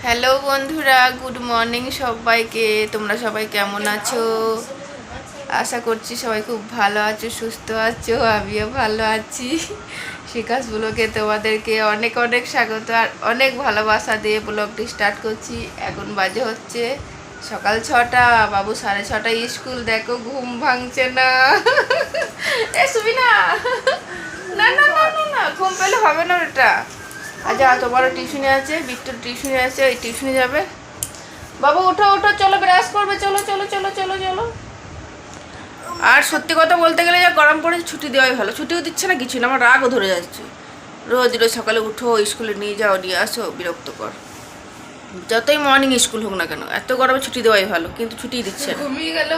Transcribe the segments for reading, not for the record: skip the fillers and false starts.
Hello বন্ধুরা, good morning সবাইকে। তোমরা সবাই কেমন আছো? আশা করছি সবাই খুব ভালো আছো, সুস্থ আছো। আমিও ভালো আছি। শিকাস ব্লগে তোমাদেরকে অনেক অনেক স্বাগত আর অনেক ভালোবাসা দিয়ে ব্লগটি স্টার্ট করছি। এখন বাজে হচ্ছে সকাল 6টা, বাবু 6:30 স্কুল। দেখো ঘুম ভাঙছে না। এ শুবি না, না না না না না, ঘুম পেলে হবে না ওটা। আচ্ছা, তোমারও টিউশনে আছে, বিট্টুর টিউশনে আছে, ওই টিউশনে যাবে। বাবু ওঠো ওঠো, চলো ব্রাশ করবে, চলো চলো চলো চলো চলো। আর সত্যি কথা বলতে গেলে যা গরম পড়েছে, ছুটি দেওয়াই ভালো। ছুটিও দিচ্ছে না, কিছু না, আমার রাগও ধরে যাচ্ছে। রোজ রোজ সকালে উঠো, স্কুলে নিয়ে যাও, নিয়ে আসো, বিরক্তকর। যতই মর্নিং স্কুল হোক না কেন, এত গরমে ছুটি দেওয়াই ভালো, কিন্তু ছুটিই দিচ্ছে না। ঘুমিয়ে গেল।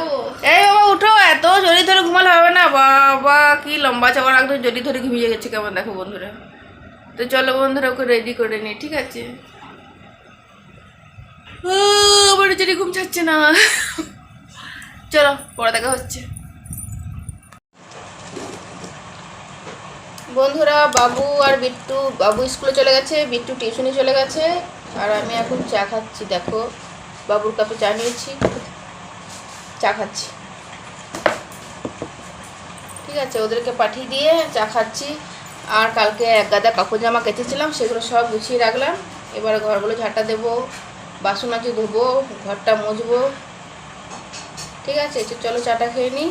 এই বাবা উঠো, এত জড়ি ধরে ঘুমালে হবে না বাবা। কি লম্বা চাওয়ার একদম জড়ি ধরে ঘুমিয়ে গেছে কেমন, দেখো বন্ধুরা। তো চলো বন্ধুরা, ওকে রেডি করে নিই, ঠিক আছে? আমার যদি ঘুম ছাড়ছে না। চলো পরে দেখা হচ্ছে। বন্ধুরা, বাবু আর বিট্টু, বাবু স্কুলে চলে গেছে, বিট্টু টিউশনে চলে গেছে, আর আমি এখন চা খাচ্ছি। দেখো বাবুর কাপে চা নিয়েছি, চা খাচ্ছি। ঠিক আছে, ওদেরকে পাঠিয়ে দিয়ে চা খাচ্ছি। আর কালকে এক গাদা কাপড় জামা কেচেছিলাম, সেগুলো সব গুছিয়ে রাখলাম। এবার ঘরগুলো ঝাঁটা দেবো, বাসন আছে ধোবো, ঘরটা মুছবো। ঠিক আছে, চলো চাটা খেয়ে নিই।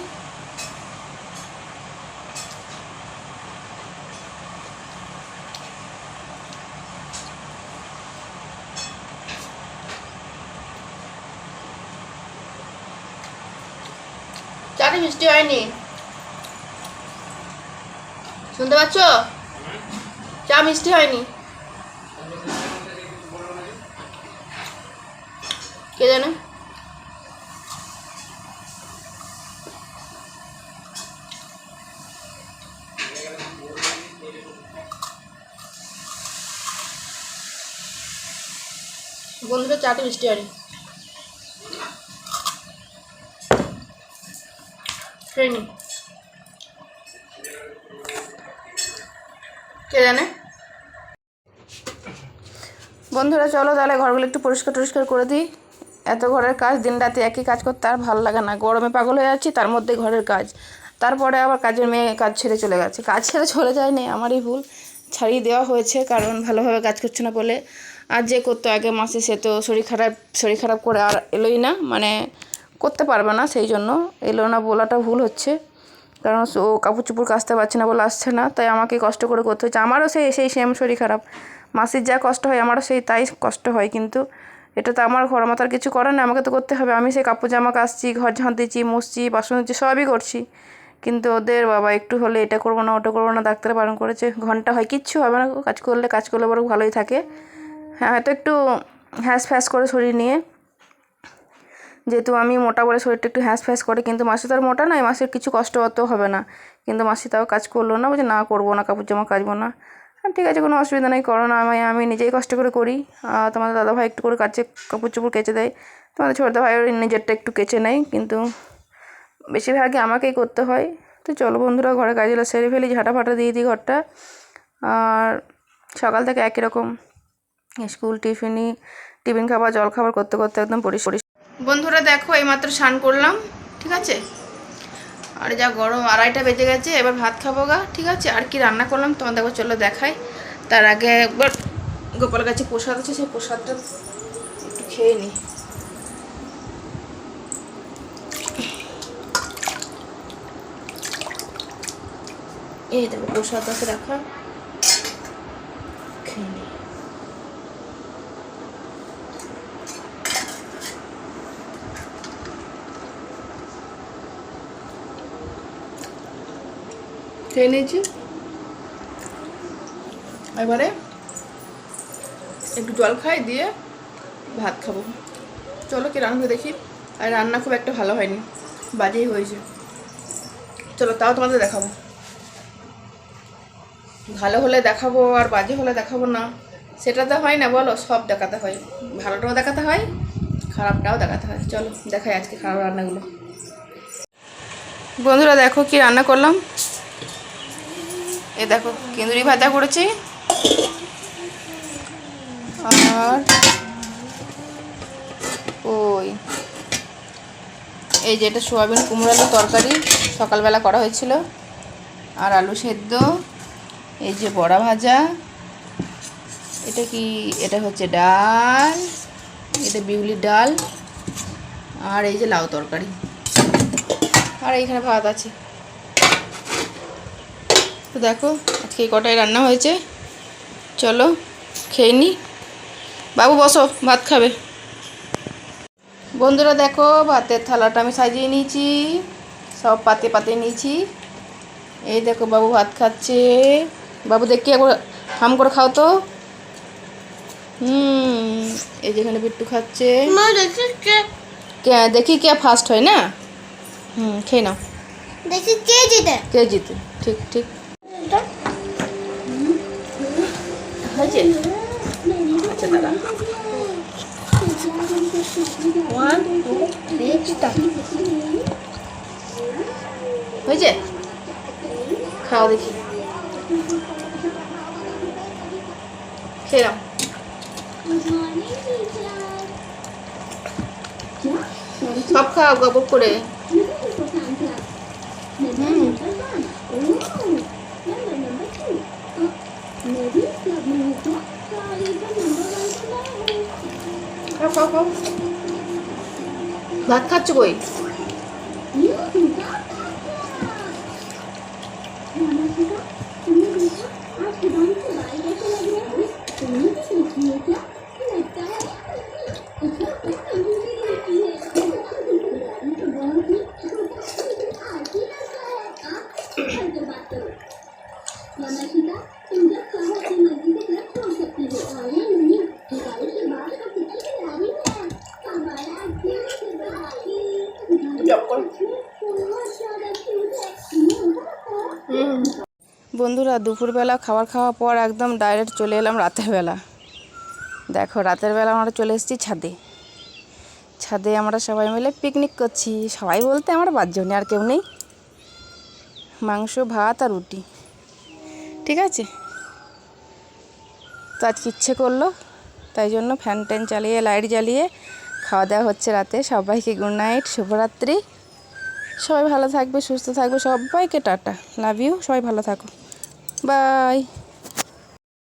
চাটা মিষ্টি হয়নি, শুনতে পাচ্ছ? চা মিষ্টি হয়নি, কে জানে। বন্ধুরা, চাটা মিষ্টি হয়নি, হয়নি, কে জানে। বন্ধুরা চলো তাহলে ঘরগুলো একটু পরিষ্কার টরিষ্কার করে দিই। এত ঘরের কাজ, দিন রাতে একই কাজ করতে আর ভালো লাগে না। গরমে পাগল হয়ে যাচ্ছি, তার মধ্যে ঘরের কাজ। তারপরে আবার কাজের মেয়ে কাজ ছেড়ে চলে গেছে। কাজ ছেড়ে চলে যায়নি, আমারই ভুল, ছাড়িয়ে দেওয়া হয়েছে, কারণ ভালোভাবে কাজ করছে না বলে। আর যে করতো আগে মাসে, সে তো শরীর খারাপ করে আর এলোই না, মানে করতে পারবে না, সেই জন্য এলো না। বলাটা ভুল হচ্ছে, কারণ ও কাপড় চোপড় কাচতে পারছে না বলে আসছে না, তাই আমাকে কষ্ট করে করতে হচ্ছে। আমারও সেই সেম শরীর খারাপ। মাসির যা কষ্ট হয় আমারও সেই তাই কষ্ট হয়, কিন্তু এটা তো আমার ঘর, আমার তো আর কিছু করার নেই, আমাকে তো করতে হবে। আমি সেই কাপড় জামা কাচছি, ঘর ঝাঁট দিচ্ছি, মুছছি, বাসন দিচ্ছি, সবই করছি। কিন্তু ওদের বাবা একটু হলে এটা করবো না, ওটা করবো না, ডাক্তার বারণ করেছে। ঘন্টা হয়, কিচ্ছু হবে না, কাজ করলে বরং ভালোই থাকে। হ্যাঁ, হয়তো একটু হ্যাঁস ফ্যাঁস করে শরীর নিয়ে, যেহেতু আমি মোটা বলে শরীরটা একটু হ্যাঁস ফ্যাঁস করে। কিন্তু মাসি তো আর মোটা নয়, মাসির কিছু কষ্ট অত হবে না। কিন্তু মাসি তাও কাজ করলো না, বলছে না করবো না, কাপড় জামা কাচবো না। হ্যাঁ ঠিক আছে, কোনো অসুবিধা নেই, করো না, আমি নিজেই কষ্ট করে করি। তোমাদের দাদাভাই একটু করে কাচে, কাপড় চোপড় কেচে দেয়। তোমাদের ছোটো ভাই ওর নিজেরটা একটু কেচে নেয়, কিন্তু বেশিরভাগই আমাকেই করতে হয়। তো চলো বন্ধুরা, ঘরে কাজগুলো সেরে ফেলি, ঝাঁটা ফাটা দিয়ে দিই ঘরটা। আর সকাল থেকে একই রকম স্কুল, টিফিন খাবার, জল খাবার করতে করতে একদম পরিষ্কার। বন্ধুরা দেখো, এইমাত্র স্নান করলাম, ঠিক আছে? আর যা গরম, 2:30 বেজে গেছে, এবার ভাত খাবো গা, ঠিক আছে? আর কি রান্না করলাম তোমার দেখো, চলো দেখাই। তার আগে একবার গোপাল কাছে প্রসাদ আছে, সেই প্রসাদটা একটু খেয়ে নিই। এই দেখো প্রসাদ আছে রাখা, খেয়ে নিই। খেয়ে নিয়েছি, এবারে একটু জল খাই, দিয়ে ভাত খাবো। চলো কি রান্না দেখি। আর রান্না খুব একটা ভালো হয়নি, বাজেই হয়েছে। চলো তাও তোমাদের দেখাবো। ভালো হলে দেখাবো আর বাজে হলে দেখাবো না, সেটা তো হয় না বলো? সব দেখাতে হয়, ভালোটাও দেখাতে হয়, খারাপটাও দেখাতে হয়। চলো দেখাই আজকে খারাপ রান্নাগুলো। বন্ধুরা দেখো কি রান্না করলাম। এ দেখো কুঁদরি ভাজা করেছি, আর ওই এই যে এটা সোয়াবিন কুমড়ো আলু তরকারি সকালবেলা করা হয়েছিল, আর আলু সেদ্ধ, এই যে বড়া ভাজা, এটা কি, এটা হচ্ছে ডাল, এটা বিউলির ডাল, আর এই যে লাউ তরকারি, আর এইখানে ভাত আছে। তো দেখো আজকে এই কটাই রান্না হয়েছে। চলো খেয়ে নি। বাবু বসো, ভাত খাবে। বন্ধুরা দেখো ভাতের থালাটা আমি সাজিয়ে নিয়েছি, সব পাতে পাতে নিয়েছি। এই দেখো বাবু ভাত খাচ্ছে। বাবু দেখি একবার হাম করে খাও তো। এই যেখানে বিট্টু খাচ্ছে। দেখি কে ফার্স্ট হয় না। খেয়ে নাও, দেখি কে জিতে। কে জিতে। ঠিক ঠিক হয়েছে। আচ্ছা দাঁড়া, 1 2 3 স্টার্ট। হয়েছে, খাও দেখি, খেয়ে নাও। সব খাও গপ করে। খাও খাও খাও। ভাত খাচ্ছ কই? বন্ধুরা দুপুরবেলা খাবার খাওয়ার পর একদম ডাইরেক্ট চলে এলাম রাতের বেলা। দেখো রাতের বেলা আমরা চলে এসেছি ছাদে। ছাদে আমরা সবাই মিলে পিকনিক করছি। সবাই বলতে আমার 5 জনে, আর কেউ নেই। মাংস ভাত আর রুটি, ঠিক আছে। তো আজকে ইচ্ছে করলো, তাই জন্য ফ্যান ট্যান চালিয়ে লাইট জ্বালিয়ে খাওয়া দাওয়া হচ্ছে রাতে। সবাইকে গুড নাইট, শুভরাত্রি। সবাই ভালো থাকবে, সুস্থ থাকবে। সবাইকে টাটা, লাভ ইউ। সবাই ভালো থাকো, বাই।